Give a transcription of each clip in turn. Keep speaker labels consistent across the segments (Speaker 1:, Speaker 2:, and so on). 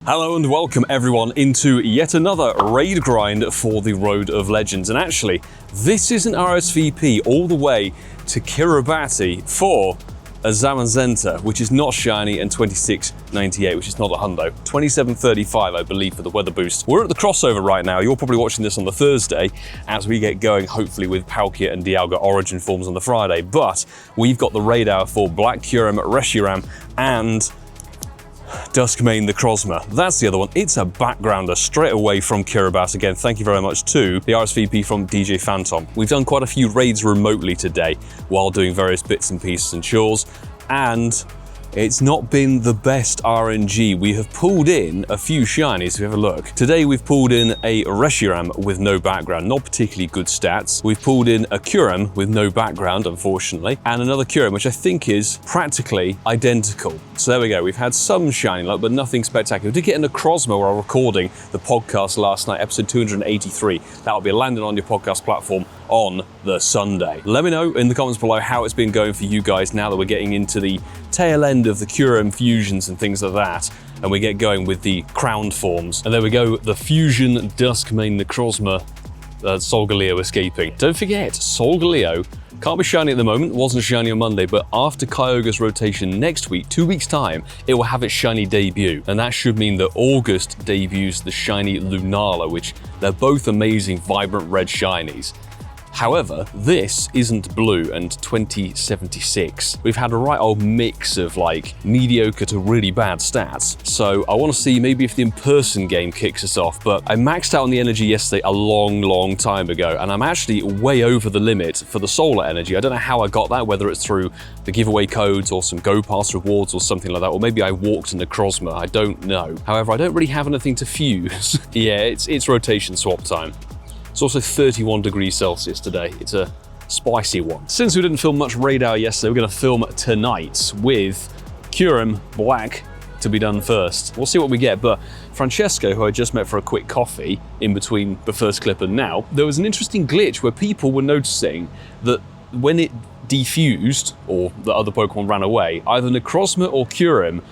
Speaker 1: Hello and welcome everyone into yet another raid grind for the Road of Legends. And actually, this is an RSVP all the way to Kiribati for a Zamazenta, which is not shiny, and 26.98, which is not a hundo. 27.35, I believe, for the weather boost. We're at the crossover right now. You're probably watching this on the Thursday as we get going, hopefully, with Palkia and Dialga Origin forms on the Friday. But we've got the raid hour for Black Kyurem, Reshiram, and Duskmane Necrozma. That's the other one. It's a backgrounder straight away from Kiribati. Again, thank you very much to the RSVP from DJ Phantom. We've done quite a few raids remotely today while doing various bits and pieces and chores, and it's not been the best RNG. We have pulled in a few shinies, if you have a look. Today we've pulled in a Reshiram with no background, not particularly good stats. We've pulled in a Kyurem with no background, unfortunately, and another Kyurem, which I think is practically identical. So there we go, we've had some shiny luck, but nothing spectacular. We did get a Necrozma while recording the podcast last night, episode 283. That'll be landing on your podcast platform on the Sunday. Let me know in the comments below how it's been going for you guys now that we're getting into the tail end of the Kyurem fusions and things like that, and we get going with the crowned forms. And there we go, the fusion Duskmane Necrozma, Solgaleo escaping. Don't forget, Solgaleo can't be shiny at the moment, wasn't shiny on Monday, but after Kyogre's rotation next week, 2 weeks time, it will have its shiny debut. And that should mean that August debuts the shiny Lunala, which they're both amazing, vibrant red shinies. However, this isn't blue and 2076. We've had a right old mix of like mediocre to really bad stats. So I want to see maybe if the in-person game kicks us off, but I maxed out on the energy yesterday a long time ago, and I'm actually way over the limit for the solar energy. I don't know how I got that, whether it's through the giveaway codes or some Go Pass rewards or something like that, or maybe I walked in Necrozma, I don't know. However, I don't really have anything to fuse. Yeah, it's rotation swap time. It's also 31 degrees Celsius today. It's a spicy one. Since we didn't film much raid hour yesterday, we're going to film tonight with Kyurem Black to be done first. We'll see what we get, but Francesco, who I just met for a quick coffee in between the first clip and now, there was an interesting glitch where people were noticing that when it defused, or the other Pokemon ran away, either Necrozma or Kyurem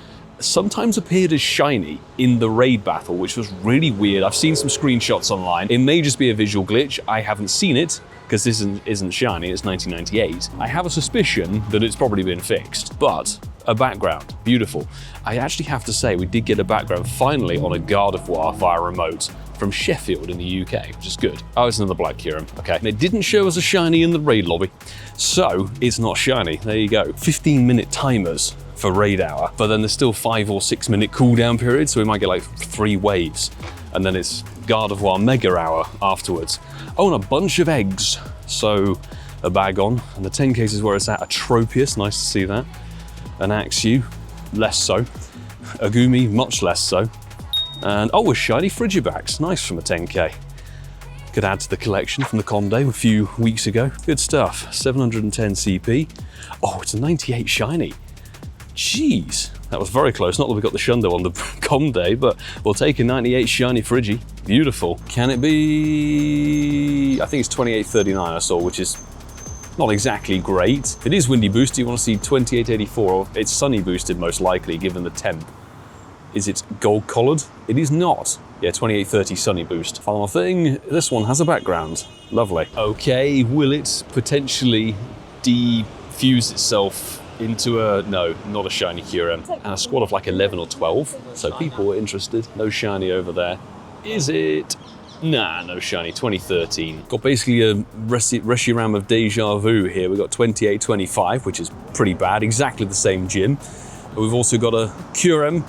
Speaker 1: sometimes appeared as shiny in the raid battle, which was really weird. I've seen some screenshots online. It may just be a visual glitch. I haven't seen it because this isn't shiny, it's 1998. I have a suspicion that it's probably been fixed, but a background, beautiful. I actually have to say we did get a background finally on a Gardevoir via remote from Sheffield in the UK, which is good. Oh, it's another Black Kyurem, okay. And it didn't show us a shiny in the raid lobby, so it's not shiny, there you go. 15-minute timers for raid hour, but then there's still 5 or 6 minute cooldown period, so we might get like 3 waves, and then it's Gardevoir Mega Hour afterwards. Oh, and a bunch of eggs, so a bag on, and the 10 cases where it's at. A Tropius, nice to see that. An Axew, less so. A Gumi, much less so. And oh, a shiny Frigibax, nice from a 10k. Could add to the collection from the Conde a few weeks ago. Good stuff, 710 CP. Oh, it's a 98 shiny. Jeez, that was very close. Not that we got the Shundo on the Conde, but we'll take a 98 shiny Frigi. Beautiful. Can it be? I think it's 28.39 I saw, which is not exactly great. If it is windy boosted, you want to see 28.84, or it's sunny boosted most likely, given the temp. Is it gold collared? It is not. Yeah, 28.30 sunny boost. Final thing, this one has a background. Lovely. Okay, will it potentially defuse itself into a, no, not a shiny Kyurem, and a squad of like 11 or 12, so people were interested. No shiny over there. Is it? Nah, no shiny, 2013. Got basically a Reshiram of Deja Vu here. We've got 28.25, which is pretty bad, exactly the same gym. But we've also got a Kyurem,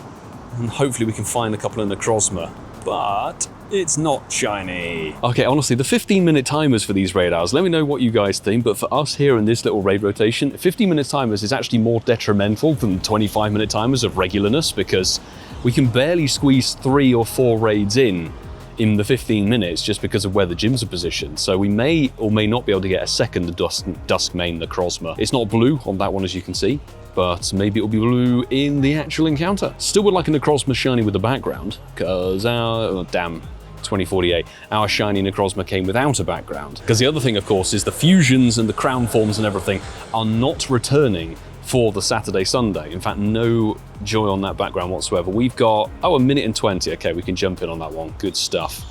Speaker 1: and hopefully we can find a couple in Necrozma, but it's not shiny. Okay, honestly, the 15-minute timers for these raid hours, let me know what you guys think, but for us here in this little raid rotation, 15-minute timers is actually more detrimental than 25-minute timers of regularness, because we can barely squeeze 3 or 4 raids in the 15 minutes just because of where the gyms are positioned. So we may or may not be able to get a second Duskmane Necrozma. It's not blue on that one, as you can see, but maybe it'll be blue in the actual encounter. Still would like a Necrozma shiny with a background, because our, 2048, our shiny Necrozma came without a background. Because the other thing, of course, is the fusions and the crown forms and everything are not returning for the Saturday, Sunday. In fact, no joy on that background whatsoever. We've got, oh, 1 minute and 20. Okay, we can jump in on that one. Good stuff.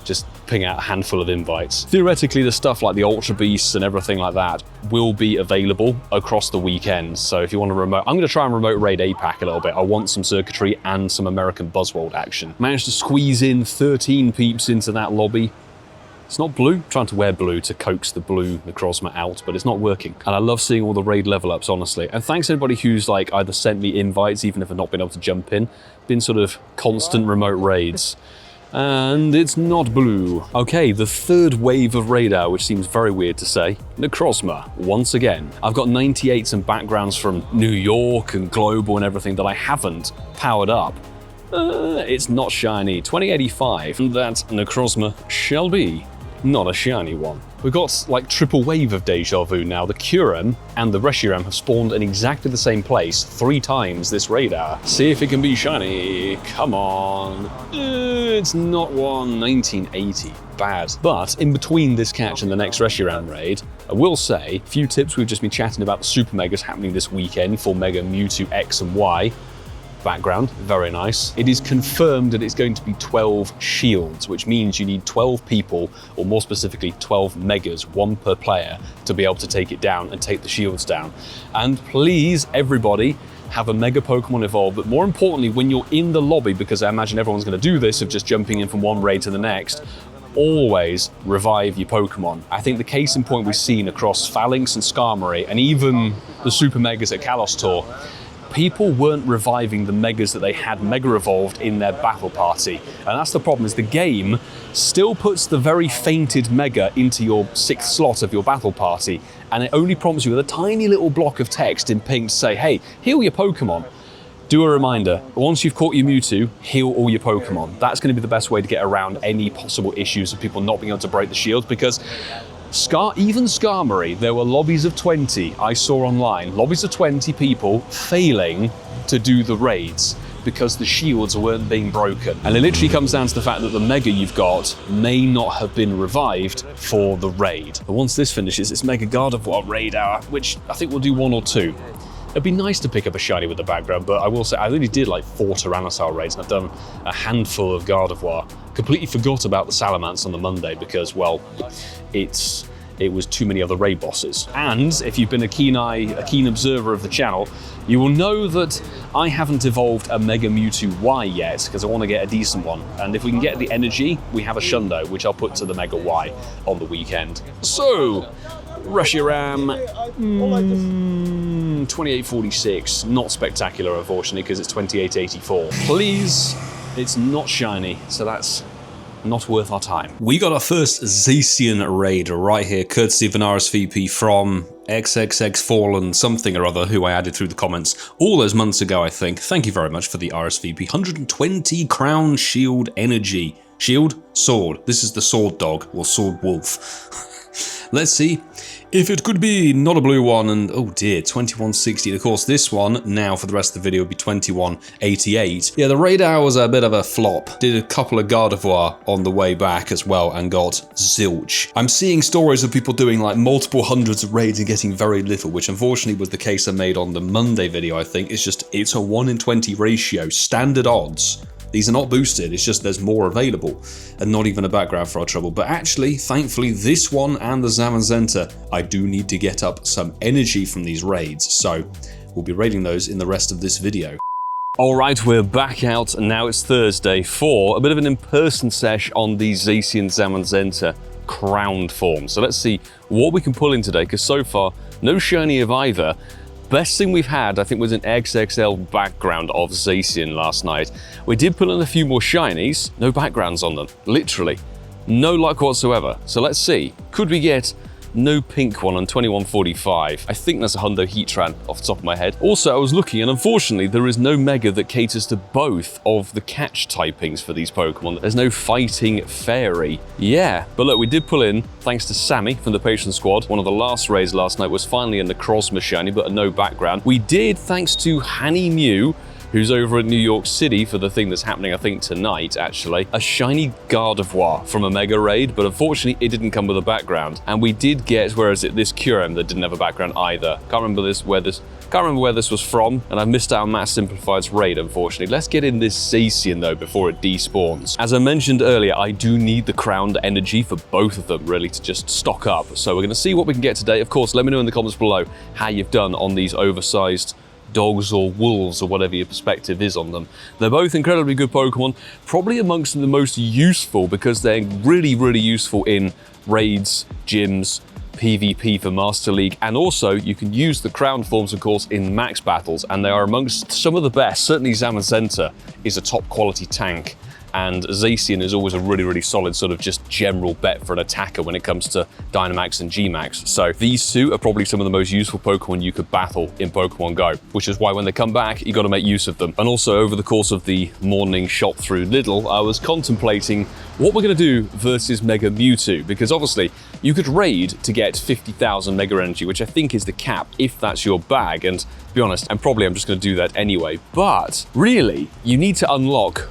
Speaker 1: Just ping out a handful of invites. Theoretically, the stuff like the Ultra Beasts and everything like that will be available across the weekend. So if you want to remote, I'm going to try and remote raid APAC a little bit. I want some circuitry and some American Buzzworld action. Managed to squeeze in 13 peeps into that lobby. It's not blue. I'm trying to wear blue to coax the blue Necrozma out, but it's not working. And I love seeing all the raid level ups, honestly. And thanks to anybody who's like either sent me invites, even if I've not been able to jump in, been sort of constant remote raids. And it's not blue. Okay, the third wave of radar, which seems very weird to say. Necrozma, once again. I've got 98s and backgrounds from New York and Global and everything that I haven't powered up. It's not shiny. 2085, and that Necrozma shall be not a shiny one. We've got like triple wave of deja vu now. The Kyurem and the Reshiram have spawned in exactly the same place 3 times this radar. See if it can be shiny. Come on. It's not one. 1980. Bad. But in between this catch and the next Reshiram raid, I will say, a few tips. We've just been chatting about the Super Megas happening this weekend for Mega Mewtwo X and Y. Background, very nice. It is confirmed that it's going to be 12 shields, which means you need 12 people, or more specifically 12 megas, 1 per player, to be able to take it down and take the shields down. And please, everybody, have a mega Pokemon evolve, but more importantly, when you're in the lobby, because I imagine everyone's going to do this of just jumping in from one raid to the next, always revive your Pokemon. I think the case in point we've seen across Phalanx and Skarmory, and even the Super Megas at Kalos Tour, people weren't reviving the megas that they had mega evolved in their battle party. And that's the problem, is the game still puts the very fainted mega into your 6th slot of your battle party, and it only prompts you with a tiny little block of text in pink to say, hey, heal your Pokemon. Do a reminder, once you've caught your Mewtwo, heal all your Pokemon. That's going to be the best way to get around any possible issues of people not being able to break the shield, because even Skarmory, there were lobbies of 20 I saw online, lobbies of 20 people failing to do the raids because the shields weren't being broken. And it literally comes down to the fact that the mega you've got may not have been revived for the raid. But once this finishes, it's Mega Gardevoir raid hour, which I think we'll do 1 or 2. It'd be nice to pick up a shiny with the background, but I will say I only did like 4 Tyrannosaur raids, and I've done a handful of Gardevoir. Completely forgot about the Salamence on the Monday because, well, it was too many other raid bosses. And if you've been a keen observer of the channel, you will know that I haven't evolved a Mega Mewtwo Y yet, because I want to get a decent one. And if we can get the energy, we have a Shundo, which I'll put to the Mega Y on the weekend. So, Reshiram, 2846, not spectacular unfortunately, because it's 2884. Please, it's not shiny, so that's not worth our time. We got our first Zacian raid right here, courtesy of an RSVP from XXX Fallen something or other, who I added through the comments all those months ago, I think. Thank you very much for the RSVP. 120 Crown Shield Energy. Shield? Sword. This is the Sword Dog, or Sword Wolf. Let's see if it could be not a blue one, and oh dear, 2160. Of course, this one now for the rest of the video will be 2188. Yeah, the raid hour was a bit of a flop. Did a couple of Gardevoir on the way back as well and got zilch. I'm seeing stories of people doing like multiple hundreds of raids and getting very little, which unfortunately was the case I made on the Monday video, I think. It's a 1 in 20 ratio, standard odds. These are not boosted, it's just there's more available, and not even a background for our trouble. But actually, thankfully, this one and the Zamazenta, I do need to get up some energy from these raids, so we'll be raiding those in the rest of this video. Alright, we're back out, and now it's Thursday for a bit of an in-person sesh on the Zacian Zamazenta crowned form. So let's see what we can pull in today, because so far, no shiny of either. Best thing we've had, I think, was an XXL background of Zacian last night. We did pull in a few more shinies, no backgrounds on them, literally. No luck whatsoever. So let's see, could we get no pink one on 2145? I think that's a Hundo Heatran off the top of my head. Also, I was looking, and unfortunately, there is no Mega that caters to both of the catch typings for these Pokemon. There's no Fighting Fairy. Yeah, but look, we did pull in, thanks to Sammy from the Patient Squad. One of the last raids last night was finally a Necrozma shiny, but a no background. We did, thanks to Hanny Mew, who's over in New York City for the thing that's happening, I think, tonight, actually. A shiny Gardevoir from a Mega Raid, but unfortunately, it didn't come with a background. And we did get, where is it, this Kyurem that didn't have a background either. Can't remember where this was from, and I missed out on Matt Simplified's raid, unfortunately. Let's get in this Zacian, though, before it despawns. As I mentioned earlier, I do need the crowned energy for both of them, really, to just stock up. So we're going to see what we can get today. Of course, let me know in the comments below how you've done on these oversized dogs or wolves or whatever your perspective is on them. They're both incredibly good Pokemon, probably amongst the most useful because they're really, really useful in raids, gyms, PvP for Master League, and also you can use the crown forms, of course, in max battles, and they are amongst some of the best. Certainly Zamazenta is a top quality tank, and Zacian is always a really, really solid sort of just general bet for an attacker when it comes to Dynamax and Gmax. So these two are probably some of the most useful Pokemon you could battle in Pokemon Go, which is why when they come back, you got to make use of them. And also over the course of the morning shop through Lidl, I was contemplating what we're going to do versus Mega Mewtwo, because obviously you could raid to get 50,000 Mega Energy, which I think is the cap if that's your bag, and to be honest, and probably I'm just going to do that anyway. But really, you need to unlock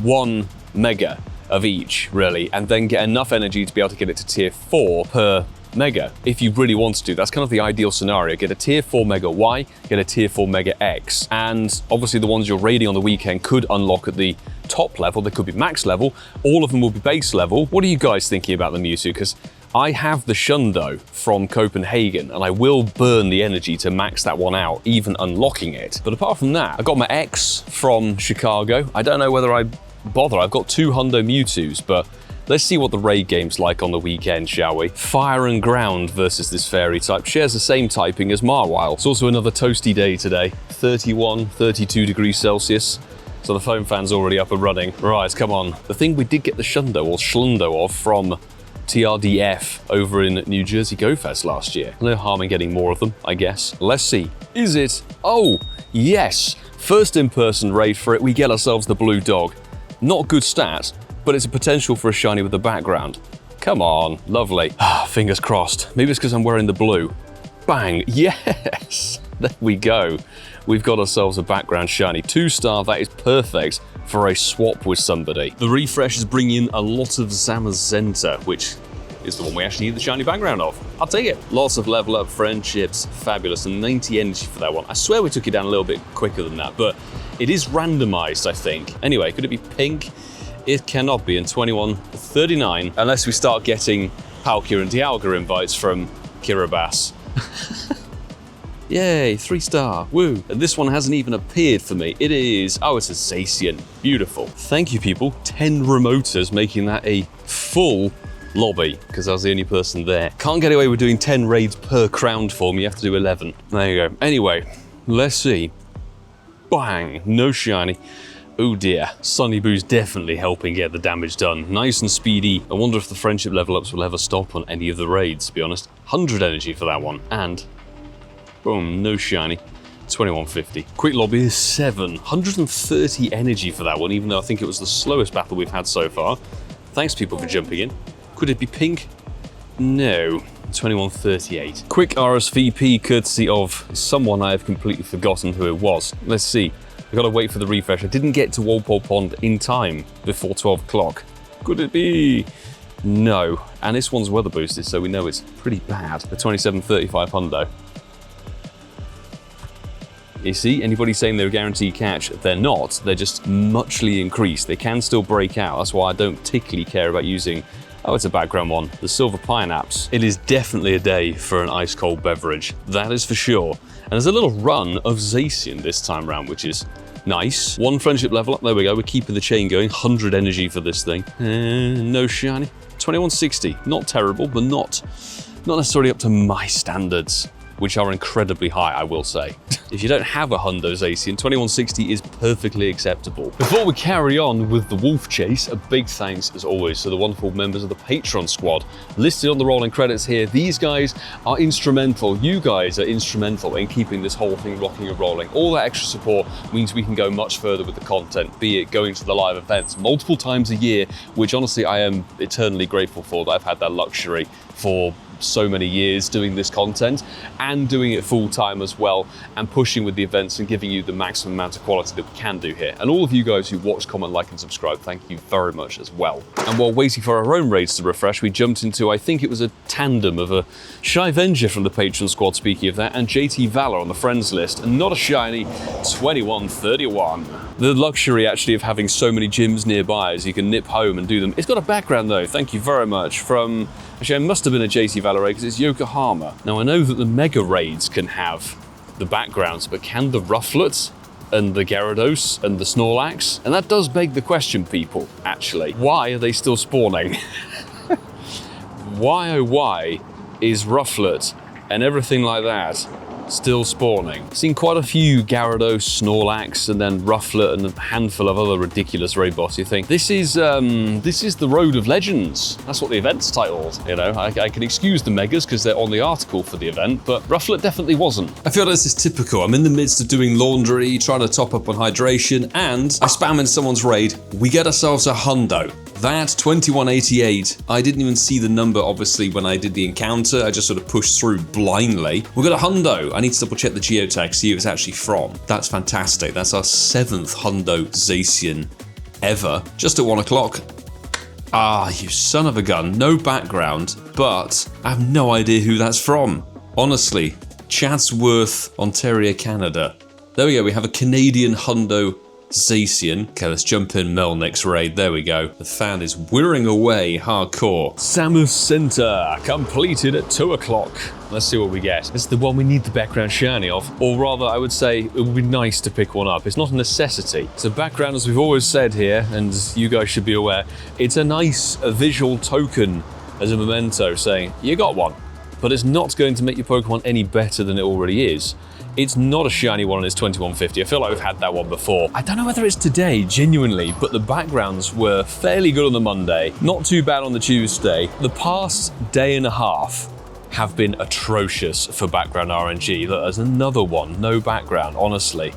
Speaker 1: 1 Mega of each, really, and then get enough energy to be able to get it to tier 4 per Mega, if you really want to do. That's kind of the ideal scenario. Get a tier 4 Mega Y, get a tier 4 Mega X, and obviously the ones you're raiding on the weekend could unlock at the top level. They could be max level, all of them will be base level. What are you guys thinking about the Mewtwo? Because I have the Shundo from Copenhagen, and I will burn the energy to max that one out, even unlocking it. But apart from that, I got my X from Chicago. I don't know whether I bother. I've got 2 Hundo Mewtwo's, but let's see what the raid game's like on the weekend, shall we? Fire and Ground versus this fairy type. Shares the same typing as Marwile. It's also another toasty day today. 31, 32 degrees Celsius. So the foam fan's already up and running. Right, come on. The thing we did get the Shundo or Schlundo of from TRDF over in New Jersey Go Fest last year. No harm in getting more of them, I guess. Let's see. Is it? Oh, yes. First in-person raid for it, we get ourselves the blue dog. Not good stats, but it's a potential for a shiny with a background. Come on, lovely. Fingers crossed. Maybe it's because I'm wearing the blue. Bang, yes! There we go. We've got ourselves a background shiny. 2-star, that is perfect for a swap with somebody. The refresh is bringing in a lot of Zamazenta, which is the one we actually need the shiny background of. I'll take it. Lots of level up friendships, fabulous, and 90 energy for that one. I swear we took it down a little bit quicker than that, but it is randomized, I think. Anyway, could it be pink? It cannot be in 2139, unless we start getting Palkia and Dialga invites from Kiribati. Yay, 3-star, woo. And this one hasn't even appeared for me. It is, oh, it's a Zacian. Beautiful. Thank you, people. 10 remoters, making that a full lobby, because I was the only person there. Can't get away with doing 10 raids per crowned form, you have to do 11. There you go. Anyway, let's see. Bang, no shiny. Oh dear, Sunny Boo's definitely helping get the damage done. Nice and speedy. I wonder if the friendship level ups will ever stop on any of the raids, to be honest. 100 energy for that one, and boom, no shiny. 2150. Quick lobby is 7. 130 energy for that one, even though I think it was the slowest battle we've had so far. Thanks, people, for jumping in. Could it be pink? No. 2138. Quick RSVP courtesy of someone I have completely forgotten who it was. Let's see. I gotta wait for the refresh. I didn't get to Walpole Pond in time before 12 o'clock. Could it be? No. And this one's weather boosted, so we know it's pretty bad. The 2735 hundo. You see, anybody saying they're a guaranteed catch, they're not. They're just muchly increased. They can still break out. That's why I don't particularly care about using, oh, it's a background one, the Silver Pineapps. It is definitely a day for an ice cold beverage. That is for sure. And there's a little run of Zacian this time around, which is nice. 1 friendship level up, there we go. We're keeping the chain going. 100 energy for this thing. No shiny. 2160, not terrible, but not necessarily up to my standards, which are incredibly high, I will say. If you don't have a Hundo Zacian, 2160 is perfectly acceptable. Before we carry on with the wolf chase, a big thanks, as always, to the wonderful members of the Patreon squad. Listed on the rolling credits here, these guys are instrumental. You guys are instrumental in keeping this whole thing rocking and rolling. All that extra support means we can go much further with the content, be it going to the live events multiple times a year, which honestly I am eternally grateful for that I've had that luxury for so many years doing this content and doing it full time as well, and pushing with the events and giving you the maximum amount of quality that we can do here. And all of you guys who watch, comment, like and subscribe, thank you very much as well. And while waiting for our own raids to refresh, we jumped into, I think it was a tandem of a Shy Avenger from the Patreon squad, speaking of that, and JT Valor on the friends list, and not a shiny 2131. The luxury actually of having so many gyms nearby as you can nip home and do them. It's got a background though, thank you very much, from, actually it must have been a JT Valor raid because it's Yokohama. Now I know that the mega raids can have the backgrounds, but can the Rufflet and the Gyarados and the Snorlax? And that does beg the question, people, actually. Why are they still spawning? Why oh why is Rufflet and everything like that still spawning? Seen quite a few Gyarados, Snorlax, and then Rufflet and a handful of other ridiculous raid boss. You think this is the Road of Legends. That's what the event's titled. You know, I can excuse the megas because they're on the article for the event, but Rufflet definitely wasn't. I feel this is typical. I'm in the midst of doing laundry, trying to top up on hydration, and I spam in someone's raid. We get ourselves a hundo. That 2188, I didn't even see the number obviously when I did the encounter. I just sort of pushed through blindly. We've got a hundo. I need to double check the geotag, see who it's actually from. That's fantastic. That's our 7th hundo Zacian ever. Just at 1 o'clock. Ah, you son of a gun. No background, but I have no idea who that's from. Honestly, Chatsworth, Ontario, Canada. There we go. We have a Canadian hundo Zacian. Okay, let's jump in Melnick's raid. There we go. The fan is whirring away hardcore. Zamazenta completed at 2 o'clock. Let's see what we get. This is the one we need the background shiny of, or rather I would say it would be nice to pick one up. It's not a necessity. So background, as we've always said here, and you guys should be aware, it's a nice visual token as a memento saying you got one, but it's not going to make your Pokemon any better than it already is. It's not a shiny one and it's 2150. I feel like we've had that one before. I don't know whether it's today, genuinely, but the backgrounds were fairly good on the Monday, not too bad on the Tuesday. The past day and a half have been atrocious for background RNG. Look, there's another one, no background, honestly.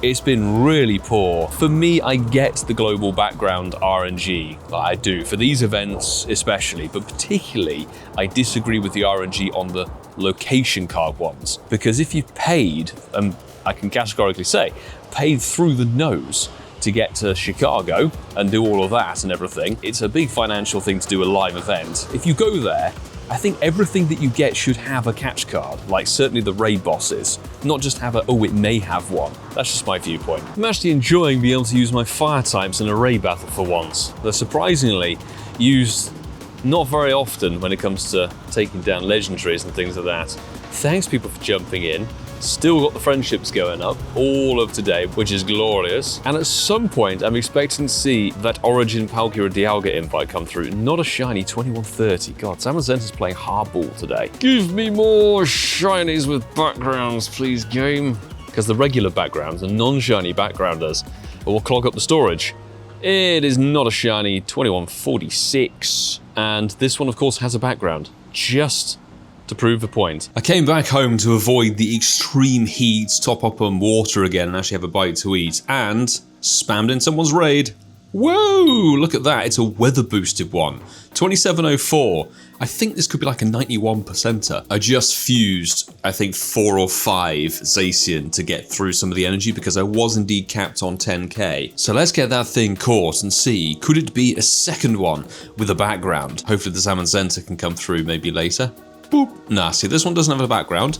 Speaker 1: It's been really poor. For me, I get the global background RNG, I do, for these events especially, but particularly, I disagree with the RNG on the location card ones. Because if you've paid, I can categorically say, paid through the nose to get to Chicago and do all of that and everything, it's a big financial thing to do a live event. If you go there, I think everything that you get should have a catch card, like certainly the raid bosses, not just have a, oh, it may have one. That's just my viewpoint. I'm actually enjoying being able to use my fire types in a raid battle for once. They're surprisingly used not very often when it comes to taking down legendaries and things like that. Thanks people for jumping in. Still got the friendships going up all of today, which is glorious. And at some point, I'm expecting to see that Origin Palkia Dialga invite come through. Not a shiny 2130. God, Zamazenta's playing hardball today. Give me more shinies with backgrounds, please, game. Because the regular backgrounds and non-shiny backgrounders will clog up the storage. It is not a shiny 2146. And this one, of course, has a background. Just to prove the point. I came back home to avoid the extreme heat, top up on water again, and actually have a bite to eat, and spammed in someone's raid. Whoa, look at that, it's a weather boosted one. 2704. I think this could be like a 91%er. I just fused, I think 4 or 5 Zacian to get through some of the energy because I was indeed capped on 10k. So let's get that thing caught and see, could it be a second one with a background? Hopefully the Zamazenta can come through maybe later. Boop. Nah, see, this one doesn't have a background,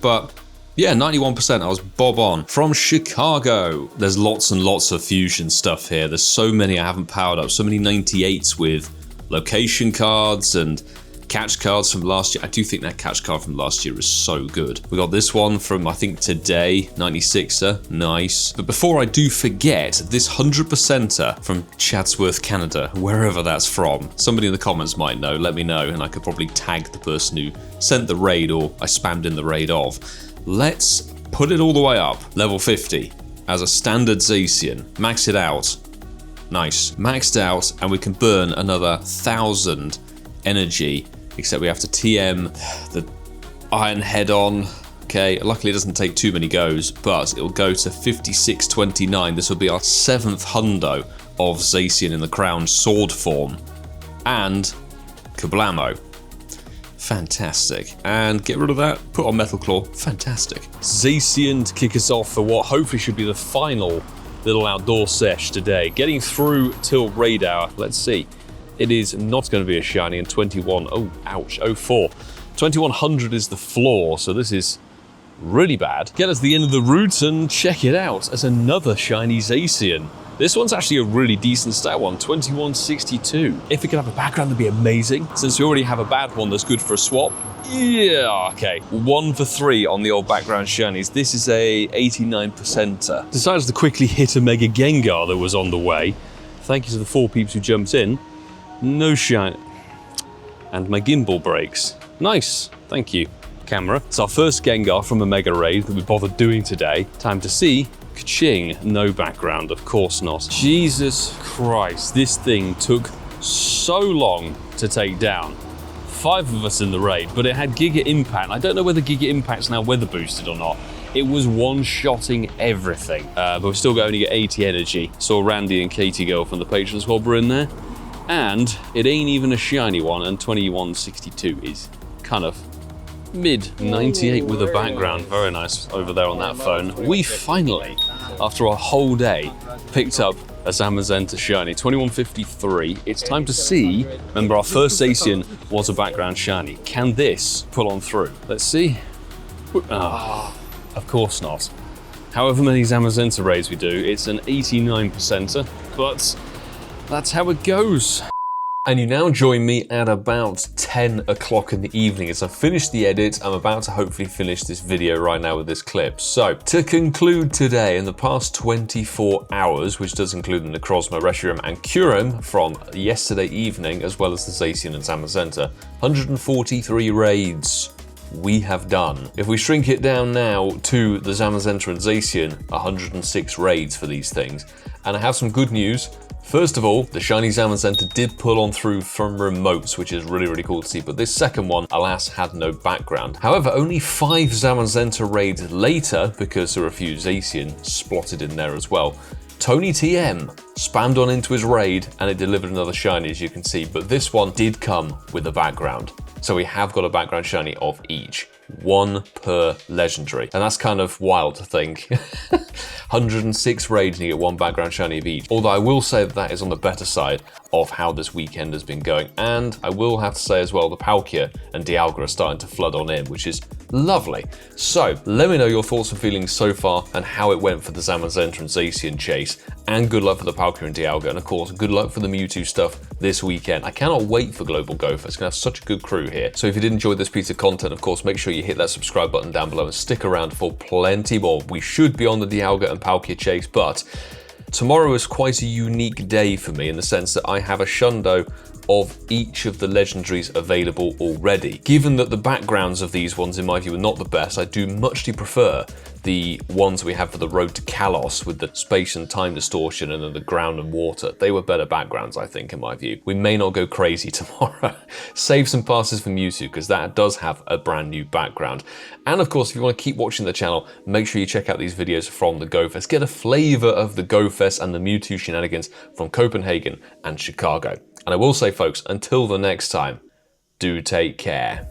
Speaker 1: but yeah, 91%, I was bob on. From Chicago, there's lots and lots of fusion stuff here. There's so many I haven't powered up, so many 98s with location cards and catch cards from last year. I do think that catch card from last year is so good. We got this one from, I think, today, 96er, nice. But before I do forget, this 100%er from Chatsworth, Canada, wherever that's from, somebody in the comments might know, let me know, and I could probably tag the person who sent the raid or I spammed in the raid of. Let's put it all the way up, level 50, as a standard Zacian, max it out. Nice, maxed out, and we can burn another 1,000 energy, except we have to TM the iron head on. Okay, luckily it doesn't take too many goes, but it'll go to 5629. This will be our 7th hundo of Zacian in the crown sword form. And kablamo. Fantastic. And get rid of that, put on Metal Claw. Fantastic. Zacian to kick us off for what hopefully should be the final little outdoor sesh today. Getting through till raid hour. Let's see. It is not going to be a shiny, and 21, oh ouch, 04. 2100 is the floor, so this is really bad. Get us to the end of the route and check it out as another shiny Zacian. This one's actually a really decent stat one, 2162. If it could have a background, that'd be amazing. Since we already have a bad one that's good for a swap. Yeah, okay. 1 for 3 on the old background shinies. This is a 89%er. Decides to quickly hit a Mega Gengar that was on the way. Thank you to the 4 peeps who jumped in. No shine. And my gimbal breaks. Nice, thank you, camera. It's our first Gengar from a Mega Raid that we bothered doing today. Time to see. Ka-ching, no background, of course not. Jesus Christ, this thing took so long to take down. 5 of us in the raid, but it had Giga Impact. I don't know whether Giga Impact's now weather boosted or not. It was one-shotting everything, but we've still got only got 80 energy. Saw Randy and Katie Girl from the Patron Squad were in there. And it ain't even a shiny one, and 2162 is kind of mid. 98 with a background, very nice over there on that phone. We finally, after a whole day, picked up a Zamazenta shiny, 2153. It's time to see, remember our first Zacian was a background shiny. Can this pull on through? Let's see. Oh, of course not. However many Zamazenta raids we do, it's an 89%er, but that's how it goes. And you now join me at about 10 o'clock in the evening as I finish the edit. I'm about to hopefully finish this video right now with this clip. So, to conclude today, in the past 24 hours, which does include the Necrozma, Reshiram, and Kyurem from yesterday evening, as well as the Zacian and Zamazenta, 143 raids we have done. If we shrink it down now to the Zamazenta and Zacian, 106 raids for these things. And I have some good news. First of all, the shiny Zamazenta did pull on through from remotes, which is really, really cool to see, but this second one, alas, had no background. However, only 5 Zamazenta raids later, because there are a few Zacian splotted in there as well, Tony TM spammed on into his raid and it delivered another shiny, as you can see, but this one did come with a background. So we have got a background shiny of each. 1 per legendary. And that's kind of wild to think. 106 raids and you get 1 background shiny of each. Although I will say that that is on the better side of how this weekend has been going. And I will have to say as well, the Palkia and Dialga are starting to flood on in, which is lovely. So let me know your thoughts and feelings so far and how it went for the Zamazenta and Zacian chase. And good luck for the Palkia and Dialga. And of course, good luck for the Mewtwo stuff this weekend. I cannot wait for Global Gopher. It's going to have such a good crew here. So if you did enjoy this piece of content, of course, make sure you hit that subscribe button down below and stick around for plenty more. We should be on the Dialga and Palkia chase, but tomorrow is quite a unique day for me in the sense that I have a shundo of each of the legendaries available already. Given that the backgrounds of these ones, in my view, are not the best, I do muchly prefer the ones we have for the Road to Kalos with the space and time distortion and then the ground and water. They were better backgrounds, I think, in my view. We may not go crazy tomorrow. Save some passes for Mewtwo, because that does have a brand new background. And of course, if you want to keep watching the channel, make sure you check out these videos from the Go Fest. Get a flavor of the Go Fest and the Mewtwo shenanigans from Copenhagen and Chicago. And I will say, folks, until the next time, do take care.